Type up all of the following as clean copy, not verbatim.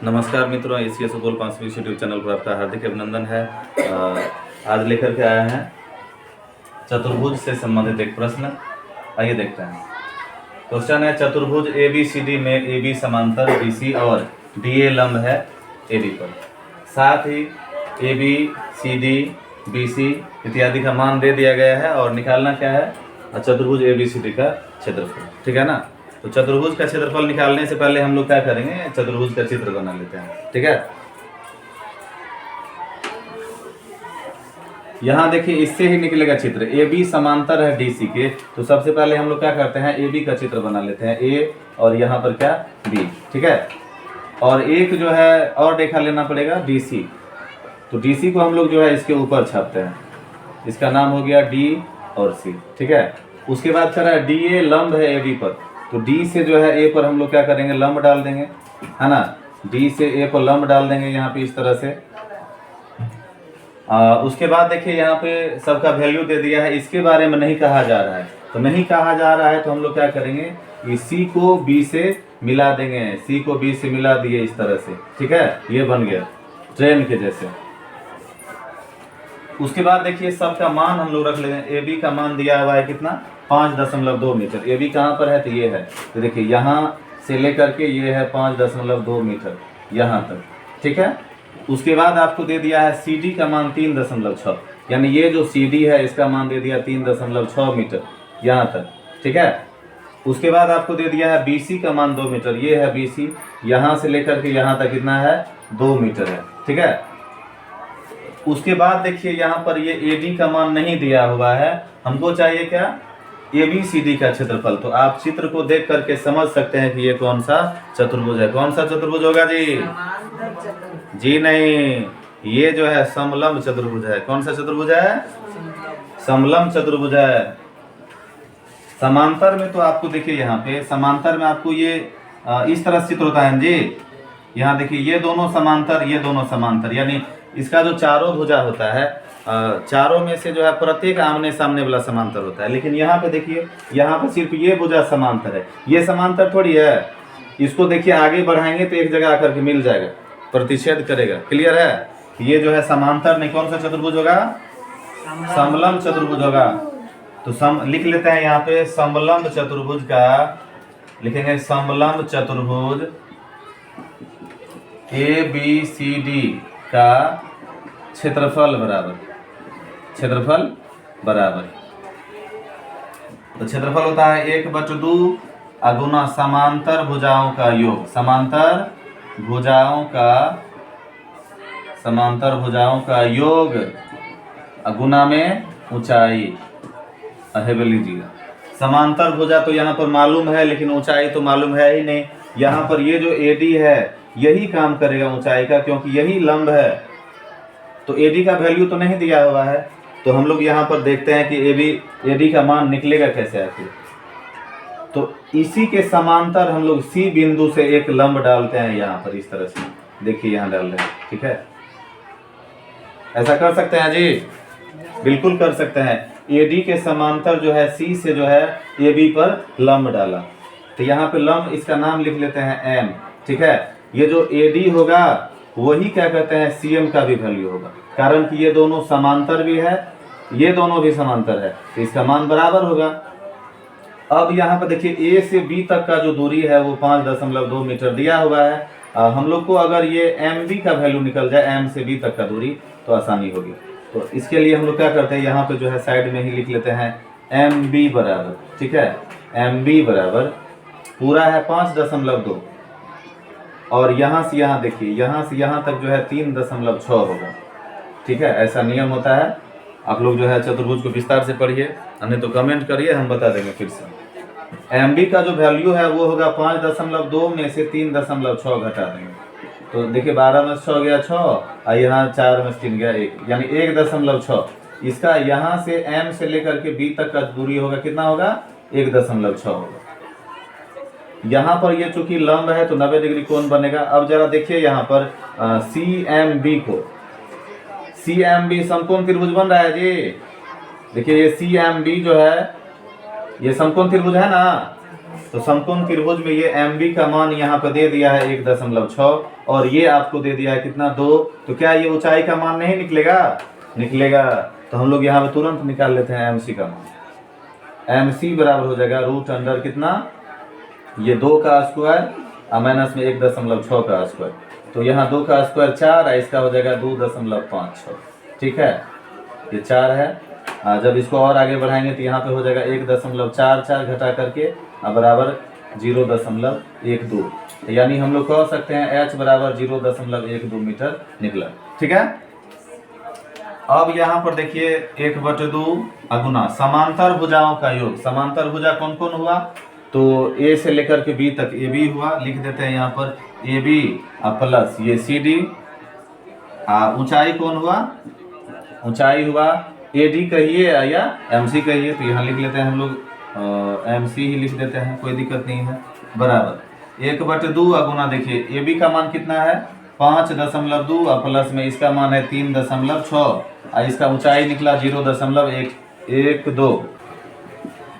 नमस्कार मित्रों, Asia Supaul 520 YouTube channel पर आपका हार्दिक अभिनंदन है। आज लेकर के आए हैं चतुर्भुज से संबंधित एक प्रश्न। आइए देखते हैं। क्वेश्चन है, चतुर्भुज ABCD में AB समांतर BC और DA लंब है AB पर। साथ ही ABCD BC इत्यादि का मान दे दिया गया है और निकालना क्या है, चतुर्भुज ABCD का क्षेत्रफल। ठीक है ना। तो चतुर्भुज का क्षेत्रफल निकालने से पहले हम लोग क्या करेंगे, चतुर्भुज का चित्र बना लेते हैं। ठीक है। यहाँ देखिए, इससे ही निकलेगा चित्र। AB समांतर है DC के, तो सबसे पहले हम लोग क्या करते हैं, AB का चित्र बना लेते हैं। A और यहाँ पर क्या B। ठीक है। और एक जो है और रेखा लेना पड़ेगा DC। तो DC को हम लोग जो है इसके ऊपर छापते हैं। इसका नाम हो गया D और C। ठीक है। उसके बाद कह रहा है DA लंब है AB पर, तो D से जो है A पर हम लोग क्या करेंगे, लंब डाल देंगे, है ना। D से A पर लंब डाल देंगे यहाँ पे इस तरह से। उसके बाद देखिए यहाँ पे सबका वैल्यू दे दिया है, इसके बारे में नहीं कहा जा रहा है। तो नहीं कहा जा रहा है तो हम लोग क्या करेंगे, कि C को B से मिला देंगे। C को B से मिला दिए इस तरह से। ठीक है, ये बन गया ट्रेन के जैसे। उसके बाद देखिए सबका मान हम लोग रख लेंगे। AB का मान दिया हुआ है कितना, 5.2 मीटर। AB कहाँ पर है, तो ये है। तो देखिए यहाँ से लेकर के ये है 5.2 मीटर यहाँ तक। ठीक है। उसके बाद आपको दे दिया है CD का मान 3.6, यानी ये जो CD है इसका मान दे दिया 3.6 मीटर यहाँ तक। ठीक है। उसके बाद आपको दे दिया है BC का मान 2 मीटर। ये है BC, यहाँ से लेकर के यहाँ तक कितना है, 2 मीटर है। ठीक है। उसके बाद देखिए यहाँ पर ये AD का मान नहीं दिया हुआ है, हमको चाहिए क्या, ABCD का क्षेत्रफल। तो आप चित्र को देख करके समझ सकते हैं कि ये कौन सा चतुर्भुज है। कौन सा चतुर्भुज होगा जी? जी नहीं, ये जो है समलंब चतुर्भुज है। कौन सा चतुर्भुज है? समलंब चतुर्भुज है। समांतर में तो आपको देखिए यहाँ पे समांतर में आपको ये इस तरह चित्र होता है जी। यहाँ देखिए ये दोनों समांतर, ये दोनों समांतर, यानी इसका जो चारों भुजा होता है, चारों में से जो है प्रत्येक आमने सामने वाला समांतर होता है। लेकिन यहाँ पे देखिए, यहाँ पे सिर्फ ये भुजा समांतर है, ये समांतर थोड़ी है। इसको देखिए आगे बढ़ाएंगे तो एक जगह आकर के मिल जाएगा, प्रतिच्छेद करेगा। क्लियर है? ये जो है समांतर नहीं, कौन सा चतुर्भुज होगा, समलंब चतुर्भुज होगा। तो लिख लेते हैं यहाँ पे समलंब चतुर्भुज का, लिखेंगे समलंब चतुर्भुज ABCD का क्षेत्रफल बराबर, क्षेत्रफल बराबर, तो क्षेत्रफल होता है 1/2 गुना समांतर भुजाओं का योग। समांतर भुजाओं का योग गुना में ऊंचाई। लीजिएगा, समांतर भुजा तो यहाँ पर मालूम है, लेकिन ऊंचाई तो मालूम है ही नहीं। यहाँ पर ये जो AD है यही काम करेगा ऊंचाई का, क्योंकि यही लंब है। तो AD का वैल्यू तो नहीं दिया हुआ है, तो हम लोग यहाँ पर देखते हैं कि AD का मान निकलेगा कैसे आखिर। तो इसी के समांतर हम लोग C बिंदु से एक लंब डालते हैं यहाँ पर इस तरह से। देखिए यहाँ डाल रहे हैं। ठीक है, ऐसा कर सकते हैं जी, बिल्कुल कर सकते हैं। AD के समांतर जो है C से जो है AB पर लंब डाला, तो यहाँ पे लंब, इसका नाम लिख लेते हैं M। ठीक है। ये जो AD होगा वही क्या कहते हैं, CM का भी वैल्यू होगा, कारण कि ये दोनों समांतर भी है, ये दोनों भी समांतर है, तो इसका मान बराबर होगा। अब यहाँ पर देखिए A से B तक का जो दूरी है वो 5.2 मीटर दिया हुआ है। हम लोग को अगर ये MB का वैल्यू निकल जाए, M से B तक का दूरी, तो आसानी होगी। तो इसके लिए हम लोग क्या करते हैं, यहाँ पे जो है साइड में ही लिख लेते हैं MB बराबर। ठीक है, MB बराबर पूरा है 5.2, और यहाँ से यहाँ देखिए, यहाँ से यहाँ तक जो है 3.6 होगा। ठीक है, ऐसा नियम होता है। आप लोग जो है चतुर्भुज को विस्तार से पढ़िए, नहीं तो कमेंट करिए, हम बता देंगे फिर से। MB का जो वैल्यू है वो होगा 5.2 में से 3.6 घटा देंगे, तो देखिए 12 में 6 गया 6, और यहाँ 4 में 3 गया 1, यानी 1.6। इसका यहाँ से M से लेकर के B तक का दूरी होगा, कितना होगा, 1.6 होगा। यहाँ पर ये चूंकि लंब है तो 90 डिग्री कोण बनेगा। अब जरा देखिए यहाँ पर CMB को, CMB समकोण त्रिभुज बन रहा है जी। देखिए ये CMB जो है ये समकोण त्रिभुज है ना, तो समकोण त्रिभुज में ये MB का मान यहाँ पर दे दिया है 1.6 और ये आपको दे दिया है कितना 2, तो क्या ये ऊंचाई का मान नहीं निकलेगा? निकलेगा। तो हम लोग यहाँ पे तुरंत निकाल लेते हैं MC का मान। MC बराबर हो जाएगा रूट अंडर कितना, ये 2 का स्क्वायर और माइनस में 1.6 का स्क्वायर, तो यहाँ 2 का स्क्वायर 4 है, इसका हो जाएगा 2.56। ठीक है, ये 4 है। जब इसको और आगे बढ़ाएंगे तो यहाँ पे हो जाएगा 1.44 घटा करके बराबर 0.12, यानी हम लोग कह सकते हैं H बराबर 0.12 मीटर निकला। ठीक है, अब यहाँ पर देखिए 1/2 गुना समांतर भुजाओं का योग। समांतर भुजा कौन कौन हुआ? तो A से लेकर के B तक AB हुआ, लिख देते हैं यहाँ पर AB प्लस ये CD। ऊंचाई कौन हुआ? ऊंचाई हुआ AD कहिए या MC कहिए, तो यहाँ लिख लेते हैं हम लोग MC ही लिख देते हैं, कोई दिक्कत नहीं है। बराबर 1/2 गुना देखिए AB का मान कितना है 5.2 और प्लस में इसका मान है 3.6 और इसका ऊंचाई निकला 0.112।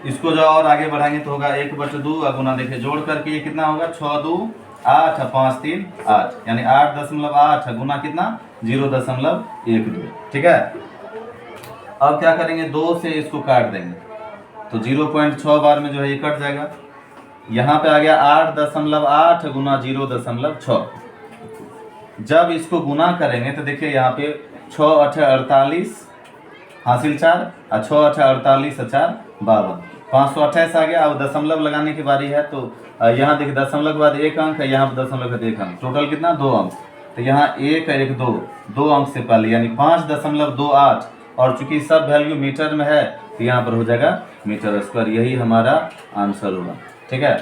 इसको जो और आगे बढ़ाएंगे तो होगा 1/2 गुना देखिए जोड़ करके ये कितना होगा 6 2 8 5 3 8, यानी 8.8 गुना कितना 0.12। ठीक है, अब क्या करेंगे 2 से इसको काट देंगे तो 0.6 बार में जो है ये कट जाएगा। यहाँ पे आ गया 8.8 गुना 0.6। जब इसको गुना करेंगे तो देखिए यहाँ पे 6 8 48 हासिल 4 और 6 8 48 4 52, 528 आ गया। अब दशमलव लगाने की बारी है, तो यहाँ देखिए दशमलव के बाद 1 अंक है, यहाँ पर दशमलव के बाद 1 अंक, टोटल कितना 2 अंक। तो यहाँ 1 1 2 अंक से पहले यानी 5.28, और चूंकि सब वैल्यू मीटर में है तो यहाँ पर हो जाएगा मीटर स्क्वायर। यही हमारा आंसर होगा। ठीक है।